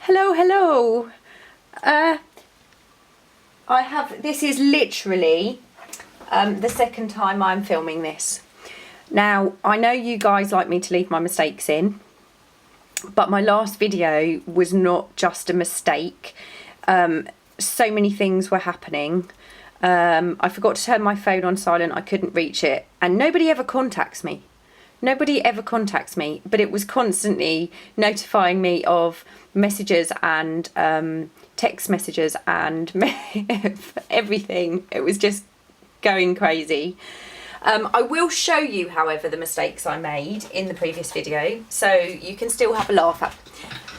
Hello. This is literally the second time I'm filming this. Now, I know you guys like me to leave my mistakes in, but my last video was not just a mistake. So many things were happening. I forgot to turn my phone on silent, I couldn't reach it, and nobody ever contacts me. Nobody ever contacts me, but it was constantly notifying me of messages and text messages and everything. It was just going crazy. I will show you, however, the mistakes I made in the previous video, so you can still have a laugh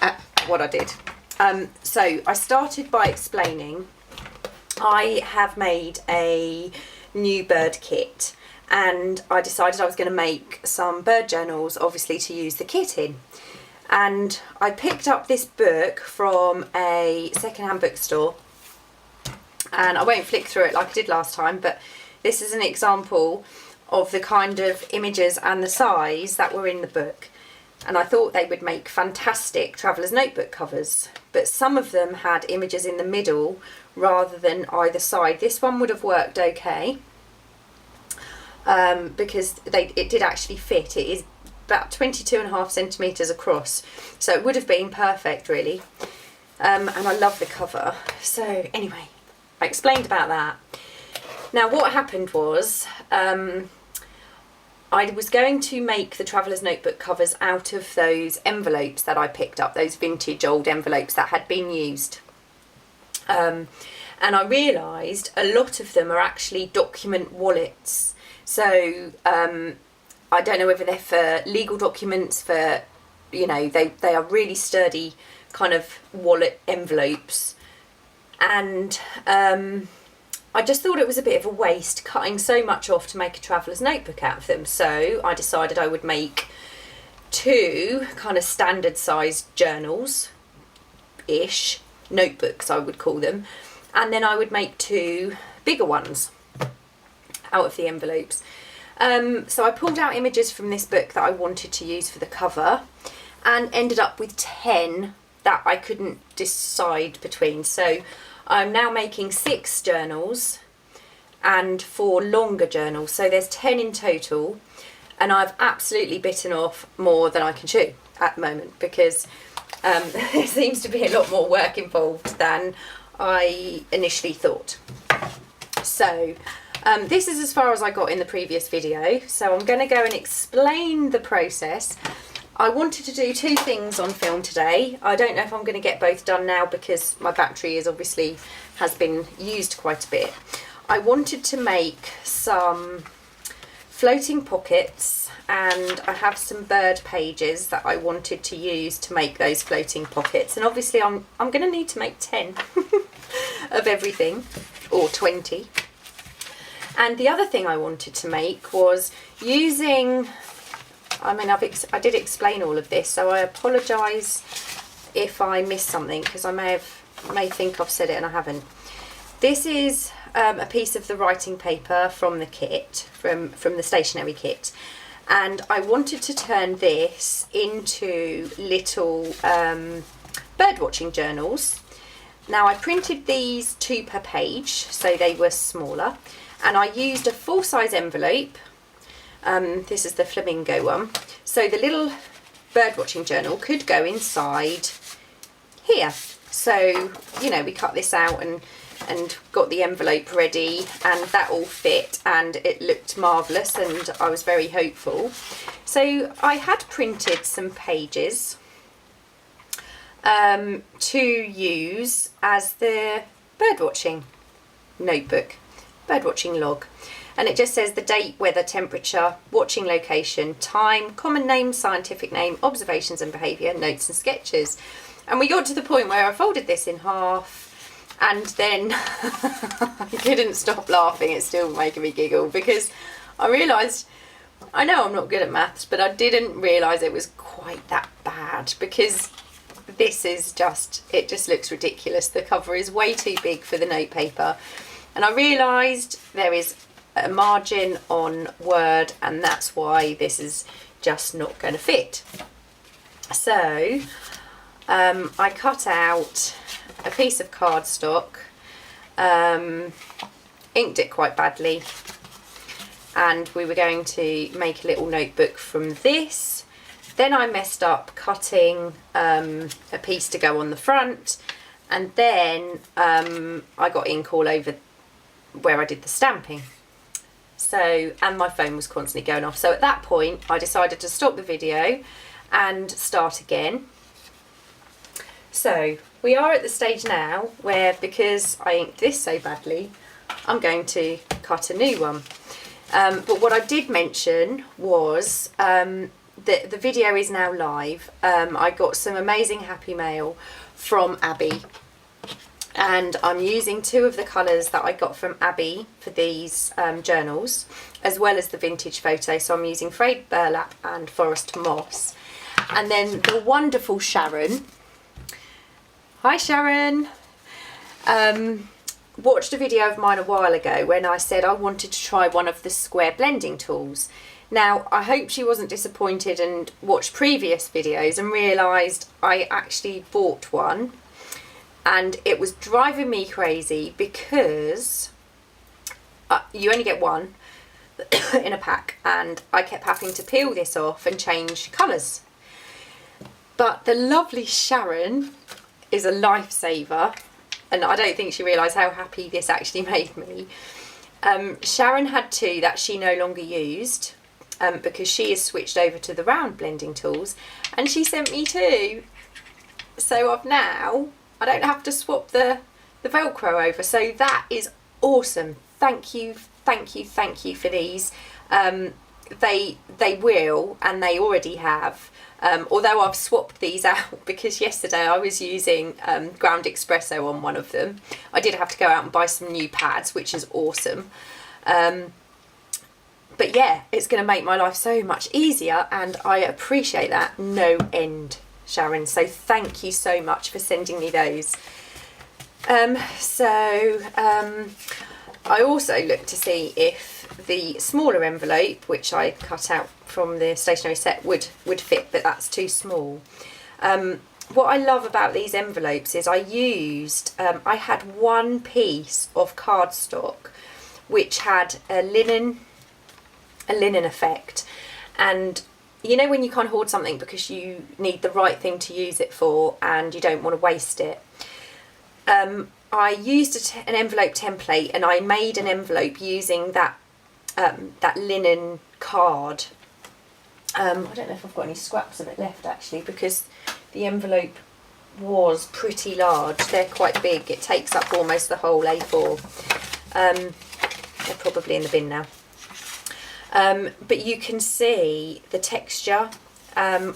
at what I did. So I started by explaining I have made a new bird kit, and I decided I was going to make some bird journals, obviously, to use the kit in. And I picked up this book from a second-hand bookstore, and I won't flick through it like I did last time, but this is an example of the kind of images and the size that were in the book. And I thought they would make fantastic traveller's notebook covers, but some of them had images in the middle rather than either side. This one would have worked okay, because it did actually fit. It is about 22.5 centimetres across, so it would have been perfect really. And I love the cover. So anyway, I explained about that. Now what happened was, I was going to make the traveller's notebook covers out of those envelopes that I picked up, those vintage old envelopes that had been used. And I realised a lot of them are actually document wallets. So I don't know whether they're for legal documents, for, you know, they are really sturdy kind of wallet envelopes. And I just thought it was a bit of a waste cutting so much off to make a traveller's notebook out of them. So I decided I would make two kind of standard sized journals-ish, notebooks I would call them. And then I would make two bigger ones out of the envelopes. So I pulled out images from this book that I wanted to use for the cover, and ended up with 10 that I couldn't decide between. So I'm now making 6 journals and 4 longer journals, so there's 10 in total, and I've absolutely bitten off more than I can chew at the moment, because there seems to be a lot more work involved than I initially thought. So this is as far as I got in the previous video, so I'm going to go and explain the process. I wanted to do 2 things on film today. I don't know if I'm going to get both done now, because my battery is obviously has been used quite a bit. I wanted to make some floating pockets, and I have some bird pages that I wanted to use to make those floating pockets, and obviously I'm going to need to make 10 of everything, or 20. And the other thing I wanted to make was using, I mean, I did explain all of this, so I apologise if I missed something, because I may think I've said it and I haven't. This is a piece of the writing paper from the kit, from the stationery kit, and I wanted to turn this into little bird watching journals. Now I printed these 2 per page, so they were smaller, and I used a full-size envelope. This is the flamingo one, so the little birdwatching journal could go inside here. So, you know, we cut this out and got the envelope ready, and that all fit, and it looked marvellous, and I was very hopeful. So I had printed some pages to use as the birdwatching notebook, birdwatching log. And it just says the date, weather, temperature, watching location, time, common name, scientific name, observations and behaviour, notes and sketches. And we got to the point where I folded this in half, and then I couldn't stop laughing. It's still making me giggle, because I realised, I know I'm not good at maths, but I didn't realise it was quite that bad, because this is just, it just looks ridiculous. The cover is way too big for the note paper. And I realised there is a margin on Word, and that's why this is just not going to fit. So I cut out a piece of cardstock, inked it quite badly, and we were going to make a little notebook from this. Then I messed up cutting a piece to go on the front, and then I got ink all over where I did the stamping. So, and my phone was constantly going off. So at that point I decided to stop the video and start again. So we are at the stage now where, because I inked this so badly, I'm going to cut a new one. But what I did mention was that the video is now live. I got some amazing happy mail from Abby, and I'm using 2 of the colours that I got from Abby for these journals, as well as the vintage photo. So I'm using frayed burlap and forest moss. And then the wonderful Sharon, hi Sharon, watched a video of mine a while ago when I said I wanted to try one of the square blending tools. Now, I hope she wasn't disappointed and watched previous videos and realised I actually bought one, and it was driving me crazy because you only get one in a pack, and I kept having to peel this off and change colours. But the lovely Sharon is a lifesaver, and I don't think she realised how happy this actually made me. Sharon had 2 that she no longer used, because she has switched over to the round blending tools, and she sent me 2. So I don't have to swap the Velcro over. So that is awesome. Thank you for these. They will, and they already have. Although I've swapped these out because yesterday I was using ground espresso on one of them. I did have to go out and buy some new pads, which is awesome. But yeah, it's going to make my life so much easier, and I appreciate that no end, Sharon. So thank you so much for sending me those. I also looked to see if the smaller envelope, which I cut out from the stationery set, would fit, but that's too small. What I love about these envelopes is I had one piece of cardstock which had a linen effect, and you know when you can't hoard something because you need the right thing to use it for and you don't want to waste it. I used an envelope template, and I made an envelope using that linen card. I don't know if I've got any scraps of it left actually, because the envelope was pretty large. They're quite big. It takes up almost the whole A4. They're probably in the bin now. But you can see the texture,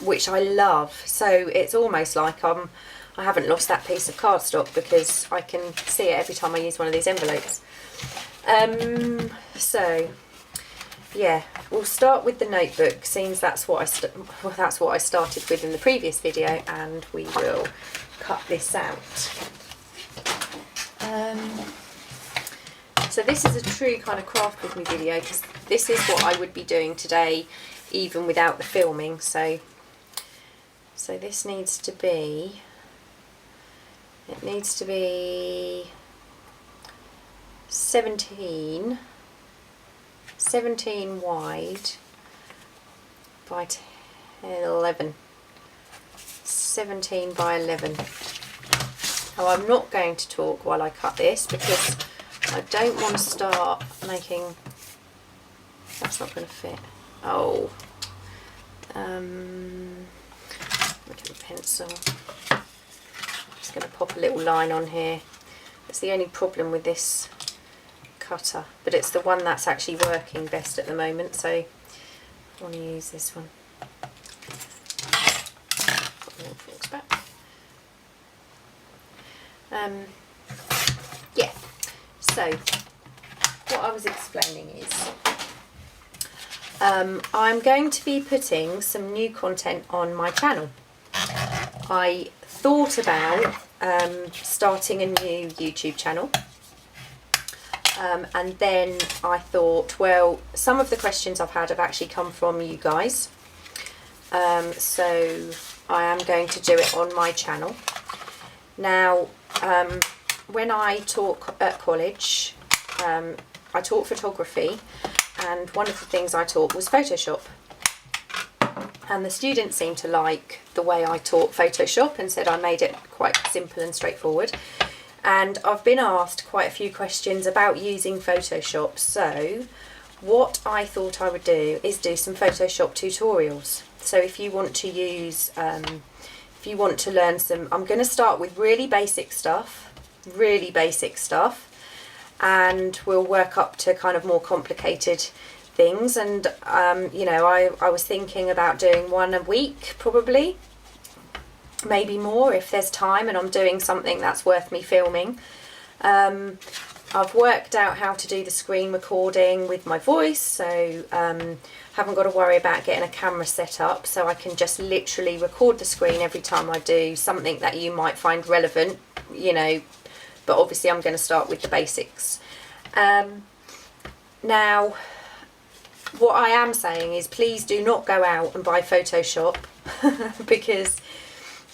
which I love. So it's almost like I haven't lost that piece of cardstock because I can see it every time I use one of these envelopes. So yeah, we'll start with the notebook, since that's what I started with in the previous video, and we will cut this out. So this is a true kind of craft with me video, because this is what I would be doing today even without the filming. So this needs to be, it needs to be 17 wide by 11. 17 by 11. Now I'm not going to talk while I cut this because I don't want to start making, that's not going to fit. Oh, look at the pencil. I'm just going to pop a little line on here. That's the only problem with this cutter, but it's the one that's actually working best at the moment, so I want to use this one. Put the little forks back. Yeah, so what I was explaining is I'm going to be putting some new content on my channel. I thought about starting a new YouTube channel. And then I thought, well, some of the questions I've had have actually come from you guys. So I am going to do it on my channel. Now, when I taught at college, I taught photography, and one of the things I taught was Photoshop. And the students seemed to like the way I taught Photoshop and said I made it quite simple and straightforward. And I've been asked quite a few questions about using Photoshop, so what I thought I would do is do some Photoshop tutorials. So if you want to use, if you want to learn some, I'm going to start with really basic stuff, and we'll work up to kind of more complicated things. And you know, I was thinking about doing one a week, probably, maybe more if there's time and I'm doing something that's worth me filming. I've worked out how to do the screen recording with my voice, so haven't got to worry about getting a camera set up, so I can just literally record the screen every time I do something that you might find relevant, you know, but obviously I'm going to start with the basics. Now, what I am saying is please do not go out and buy Photoshop because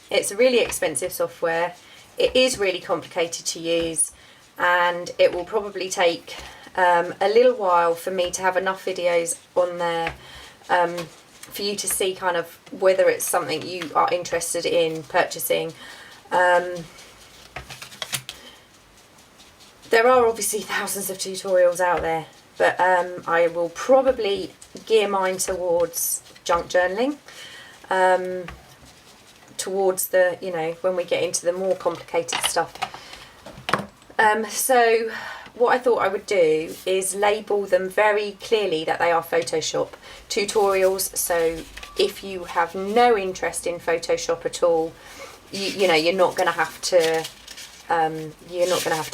it's a really expensive software, it is really complicated to use, and it will probably take a little while for me to have enough videos on there for you to see kind of whether it's something you are interested in purchasing. There are obviously thousands of tutorials out there, but I will probably gear mine towards junk journaling, towards the, you know, when we get into the more complicated stuff. So what I thought I would do is label them very clearly that they are Photoshop tutorials, so if you have no interest in Photoshop at all, you know, you're not going to have to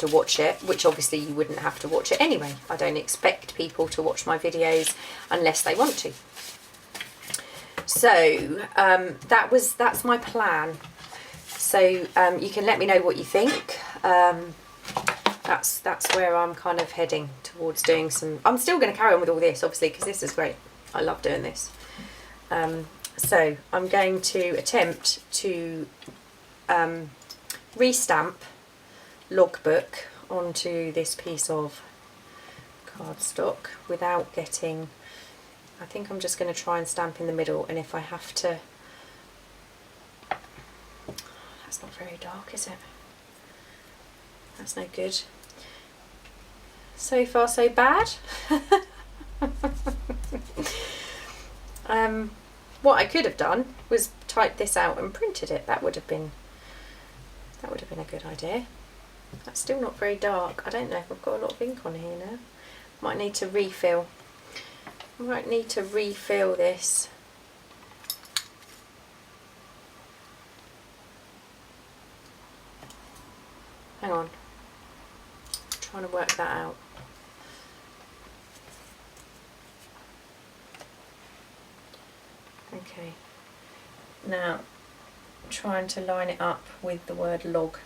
watch it, which obviously you wouldn't have to watch it anyway. I don't expect people to watch my videos unless they want to. So that's my plan. So you can let me know what you think. That's where I'm kind of heading towards doing some. I'm still going to carry on with all this, obviously, because this is great. I love doing this. So I'm going to attempt to restamp logbook onto this piece of cardstock without getting. I think I'm just going to try and stamp in the middle, and if I have to. That's not very dark, is it? That's no good. So far so bad. What I could have done was typed this out and printed it. That would have been a good idea. That's still not very dark. I don't know if I've got a lot of ink on here now. Might need to refill. Might need to refill this. Hang on. I'm trying to work that out. Okay. Now, I'm trying to line it up with the word log.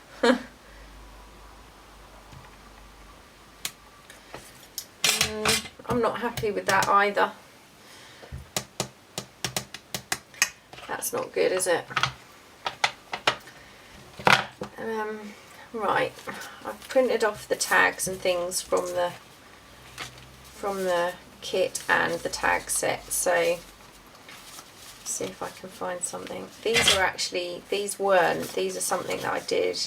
I'm not happy with that either. That's not good, is it? Right, I've printed off the tags and things from the kit and the tag set, so let's see if I can find something. These are actually, these are something that I did,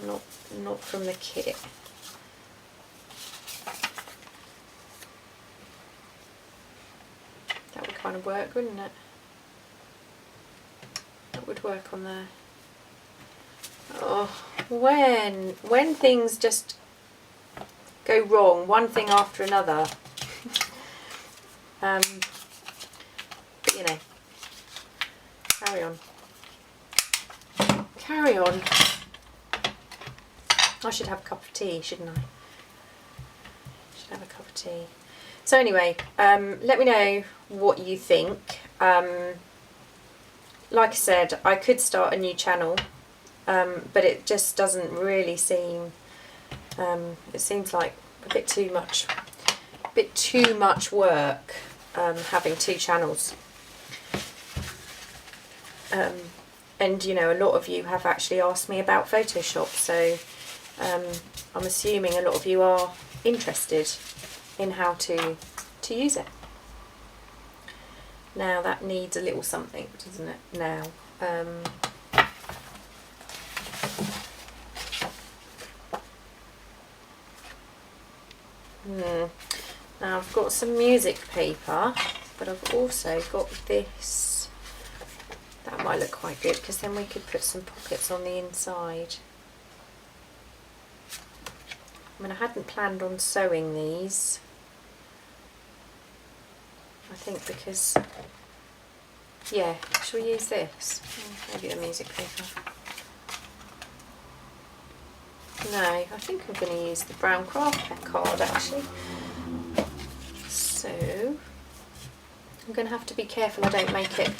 not from the kit. That would kind of work, wouldn't it? That would work on there. Oh, when things just go wrong, one thing after another. But you know, carry on. Carry on. I should have a cup of tea, shouldn't I? Should have a cup of tea. So anyway, let me know what you think. Like I said, I could start a new channel. But it just doesn't really seem, it seems like a bit too much work, having two channels. And you know, a lot of you have actually asked me about Photoshop, so I'm assuming a lot of you are interested in how to use it. Now that needs a little something, doesn't it? Now now I've got some music paper, but I've also got this. That might look quite good, because then we could put some pockets on the inside. I mean, I hadn't planned on sewing these, I think, because, yeah, shall we use this? Maybe the music paper. No, I think I'm going to use the brown craft card actually. So I'm going to have to be careful I don't make it.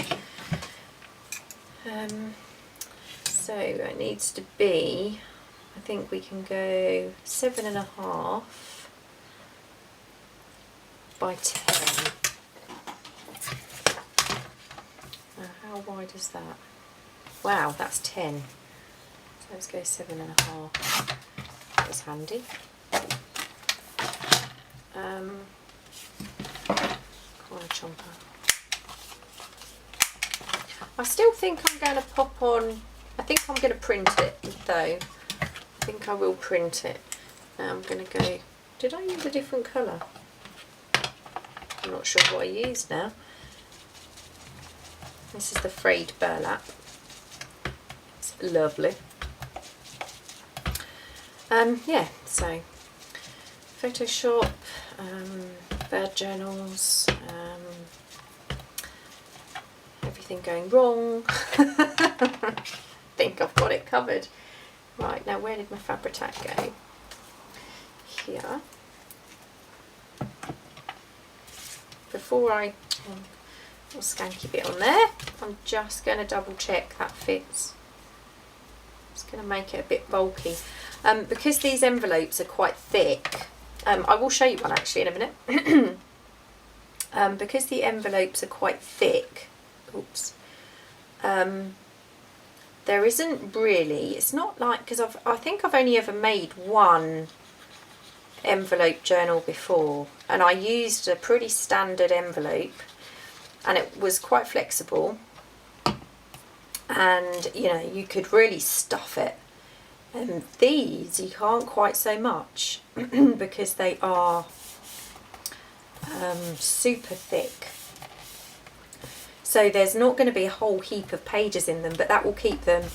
So it needs to be, I think we can go 7.5 by 10. Now how wide is that? Wow, that's 10. So let's go 7.5. That was handy. Corner chomper. I still think I'm going to pop on, I think I'm going to print it though. I think I will print it. Now I'm going to go, did I use a different colour? I'm not sure what I used now. This is the frayed burlap. It's lovely. Yeah, so Photoshop, bird journals, everything going wrong. I think I've got it covered. Right, now where did my Fabri-Tac go? Here. Before I little skanky bit on there, I'm just going to double check that fits. It's going to make it a bit bulky. Because these envelopes are quite thick, I will show you one actually in a minute. Because the envelopes are quite thick, oops, there isn't really, it's not like, because I think I've only ever made one envelope journal before, and I used a pretty standard envelope, and it was quite flexible, and you know, you could really stuff it. And these you can't quite so much because they are super thick. So there's not going to be a whole heap of pages in them, but that will keep them,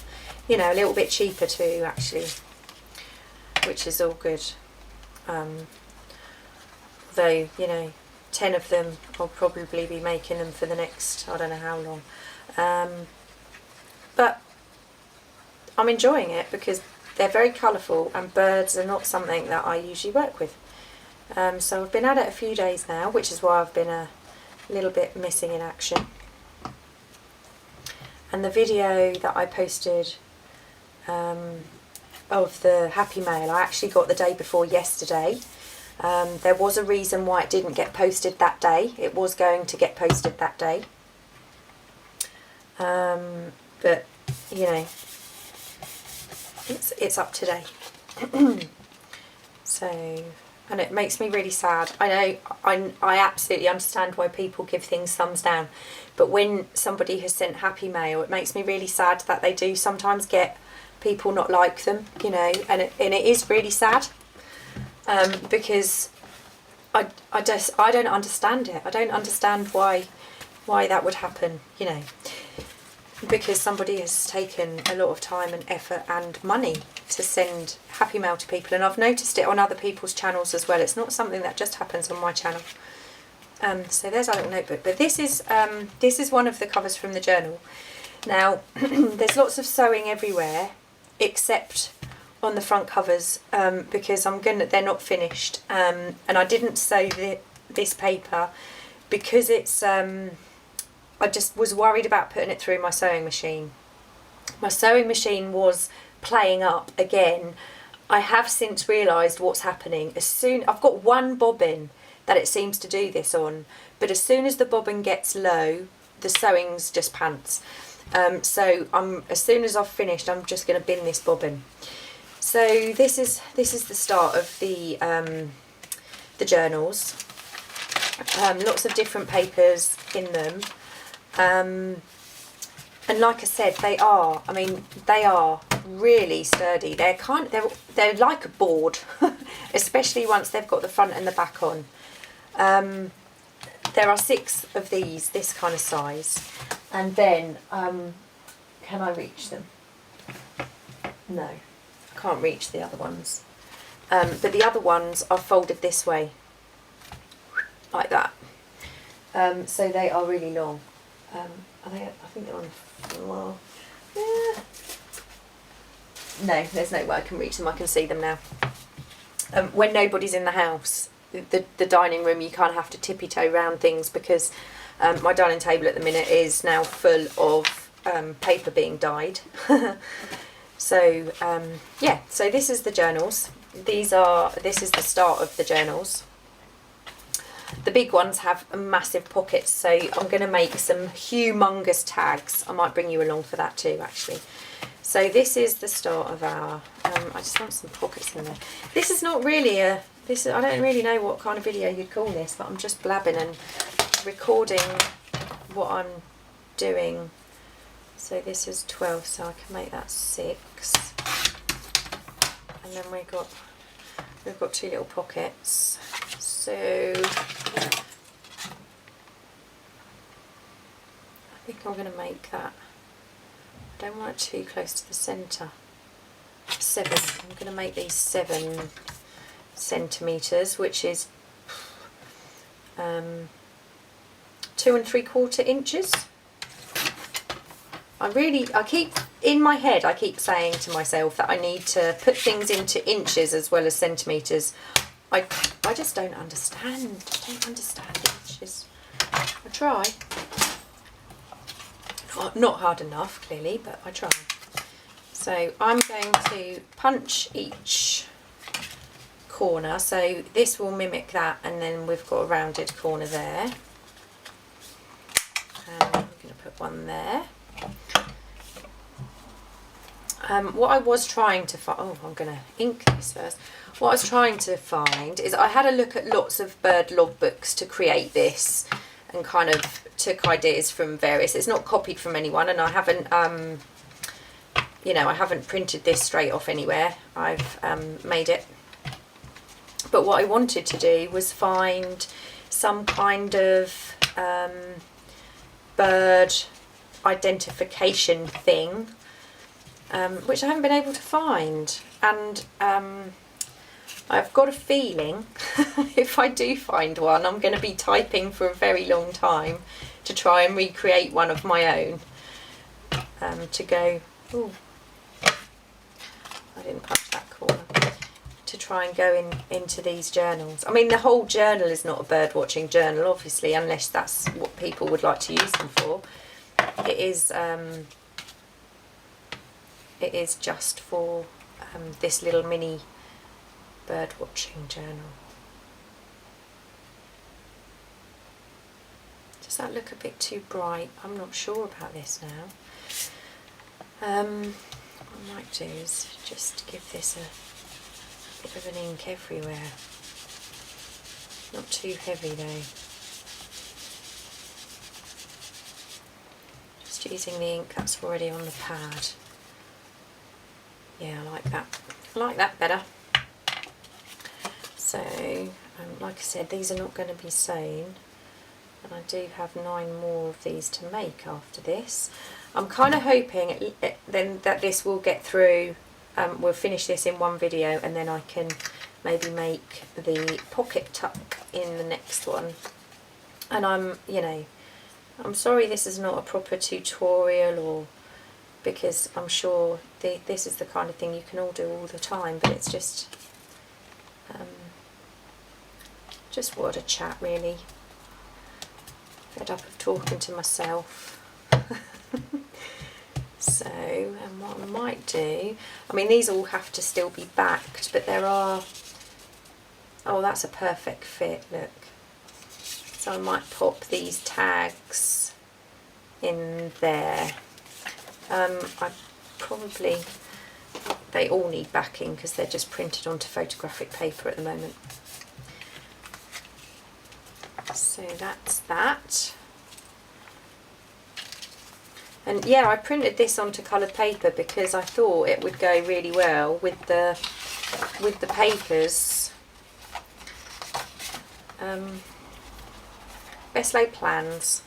you know, a little bit cheaper too actually, which is all good. Though, you know, 10 of them I'll probably be making them for the next, I don't know how long. But I'm enjoying it because they're very colourful, and birds are not something that I usually work with. So I've been at it a few days now, which is why I've been a little bit missing in action. And the video that I posted of the Happy Mail, I actually got the day before yesterday. There was a reason why it didn't get posted that day. It was going to get posted that day. But, you know, it's up today. So, and it makes me really sad. I know, I absolutely understand why people give things thumbs down, but when somebody has sent Happy Mail, it makes me really sad that they do sometimes get people not like them, you know, and it is really sad, because I don't understand it. I don't understand why that would happen, you know, because somebody has taken a lot of time and effort and money to send Happy Mail to people, and I've noticed it on other people's channels as well. It's not something that just happens on my channel. So there's our little notebook, but this is one of the covers from the journal. Now there's lots of sewing everywhere except on the front covers, because they're not finished, and I didn't sew this paper because it's I just was worried about putting it through my sewing machine. My sewing machine was playing up again. I have since realised what's happening. I've got one bobbin that it seems to do this on, but as soon as the bobbin gets low, the sewing's just pants. So as soon as I've finished, I'm just going to bin this bobbin. So this is the start of the journals. Lots of different papers in them. And like I said, they are really sturdy. They're like a board, especially once they've got the front and the back on. There are 6 of these, this kind of size. And then, can I reach them? No, I can't reach the other ones. But the other ones are folded this way, like that. So they are really long. Are they? I think they're on the floor. Yeah. No, there's no way I can reach them. I can see them now. When nobody's in the house, the dining room, you kind of have to tippy toe around things because my dining table at the minute is now full of paper being dyed. So yeah, so this is the journals. This is the start of the journals. The big ones have massive pockets, so I'm going to make some humongous tags. I might bring you along for that too, actually. So this is the start of our, I just want some pockets in there. This is not really I don't really know what kind of video you'd call this, but I'm just blabbing and recording what I'm doing. So this is 12, so I can make that 6. And then we've got 2 little pockets. So I think I'm going to make that, I don't want it too close to the centre, 7. I'm going to make these 7 centimetres, which is 2 3/4 inches. I keep, in my head, I keep saying to myself that I need to put things into inches as well as centimetres. I just don't understand. I don't understand inches. I try. Not hard enough, clearly, but I try. So I'm going to punch each corner. So this will mimic that, and then we've got a rounded corner there. And I'm going to put one there. What I was trying to find, I'm going to ink this first. What I was trying to find is I had a look at lots of bird logbooks to create this and kind of took ideas from various, it's not copied from anyone, and I haven't, you know, I haven't printed this straight off anywhere. I've made it. But what I wanted to do was find some kind of bird identification thing, which I haven't been able to find, and I've got a feeling if I do find one, I'm going to be typing for a very long time to try and recreate one of my own, to go, ooh, I didn't punch that corner, to try and go into these journals. I mean, the whole journal is not a bird watching journal, obviously, unless that's what people would like to use them for. It is just for this little mini bird watching journal. Does that look a bit too bright? I'm not sure about this now. What I might do is just give this a bit of an ink everywhere. Not too heavy though. Just using the ink that's already on the pad. Yeah, I like that. I like that better. So, like I said, these are not going to be sewn, and I do have 9 more of these to make after this. I'm kind of hoping then that this will get through, we'll finish this in one video, and then I can maybe make the pocket tuck in the next one. And you know, I'm sorry this is not a proper tutorial, or because I'm sure this is the kind of thing you can all do all the time, but it's just what a chat, really. Fed up of talking to myself. So, and what I might do, I mean, these all have to still be backed, but there are, oh, that's a perfect fit, look. So I might pop these tags in there. I probably, they all need backing because they're just printed onto photographic paper at the moment. So that's that. And yeah, I printed this onto coloured paper because I thought it would go really well with the papers. Best laid plans.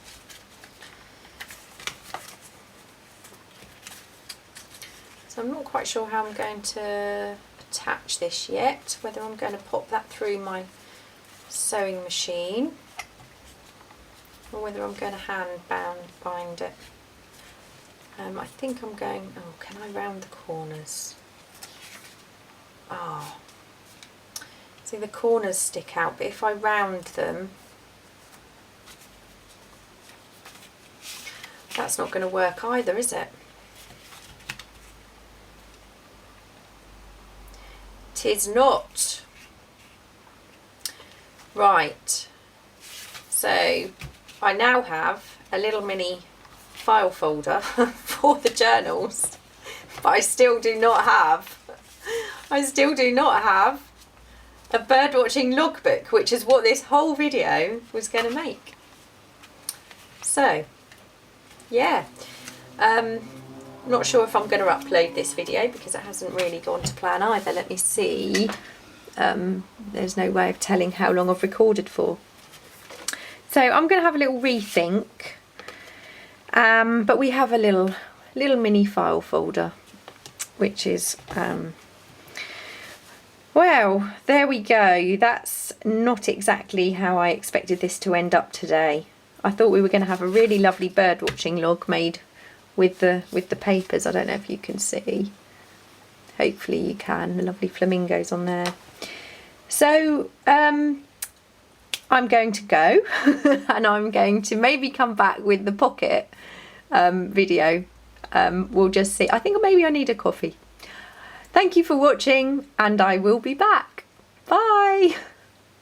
So I'm not quite sure how I'm going to attach this yet, whether I'm going to pop that through my sewing machine or whether I'm going to hand bind it. I think I'm going, oh, can I round the corners? Oh, see the corners stick out, but if I round them, that's not going to work either, is it? Tis not. Right, so I now have a little mini file folder for the journals, but I still do not have a birdwatching logbook, which is what this whole video was going to make. So yeah, not sure if I'm going to upload this video because it hasn't really gone to plan either. Let me see. There's no way of telling how long I've recorded for. So I'm going to have a little rethink. But we have a little mini file folder, which is, well, there we go. That's not exactly how I expected this to end up today. I thought we were going to have a really lovely bird watching log made with the papers. I don't know if you can see. Hopefully you can. The lovely flamingos on there. So I'm going to go and I'm going to maybe come back with the pocket video. We'll just see. I think maybe I need a coffee. Thank you for watching and I will be back. Bye.